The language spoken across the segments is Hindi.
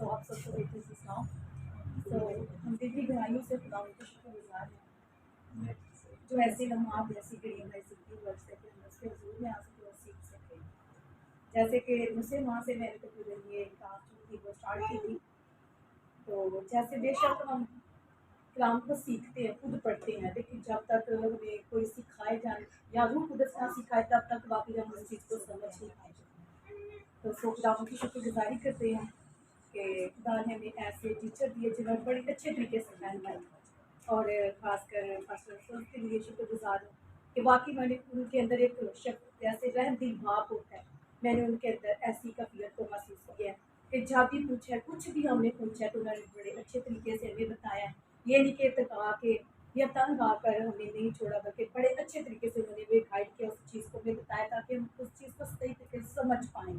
आप सबको बेहतर से सुनाओ। तो हम दिली गहराइयों से खुदा उनके शुक्रगुजार हैं जो ऐसे लम्हात ऐसी घड़ी हमारी ज़िंदगी बढ़ सके, हम उसके हज़ूर में आ सके और सीख सकें। जैसे कि मुझसे वहाँ से मैंने तो फिर ये क्लास जो थी वो स्टार्ट की थी। तो जैसे बेशक हम कलाम को सीखते हैं, खुद पढ़ते हैं, लेकिन जब तक हमें कोई सिखाए जाए या रूह कुदस ना सिखाए तब तक वाक़ई हम उस चीज़ को समझ नहीं पाएँगे। तो सो खुदा की शुक्रगुज़ारी करते हैं कि खुदा ने हमें ऐसे टीचर दिए जिन्होंने बड़े अच्छे तरीके से रहनुमाई की और ख़ासकर पास्टर अफरोज़ के लिए शुक्रगुज़ार हूँ कि वाक़ई मैंने उनके अंदर एक शख्स जैसे रहमदिल बाप होता है, मैंने उनके अंदर ऐसी कैफ़ियत को महसूस किया है कि जब भी पूछा है, कुछ भी हमने पूछा है तो उन्होंने बड़े अच्छे तरीके से हमें बताया है। ये नहीं कि इत्तेफ़ाक के या तंग आकर हमें नहीं छोड़ा, बल्कि बड़े अच्छे तरीके से उन्होंने हमें गाइड किया, उस चीज़ को हमें बताया ताकि हम उस चीज़ को सही तरीके से समझ पाएँ।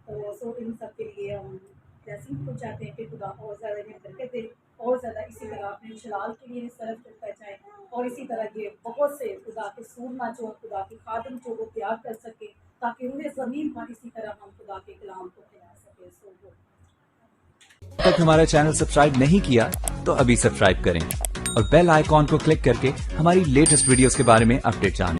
तो सो इन सब के लिए हम ब्लेसिंग को चाहते हैं कि खुदा और ज़्यादा इन्हें बरकत दे और ज़्यादा इसी तरह अपने शलाल के लिए सर्व करता जाए और इसी तरह ये बहुत से खुदा के सूरमा जो खुदा के खादिम जो वो तैयार कर सके ताकि उन्हें ज़मीन पर इसी तरह हम खुदा के कलाम को फैला सकें। सो वो तक हमारा चैनल सब्सक्राइब नहीं किया तो अभी सब्सक्राइब करें और बेल आइकॉन को क्लिक करके हमारी लेटेस्ट वीडियोस के बारे में अपडेट जानें।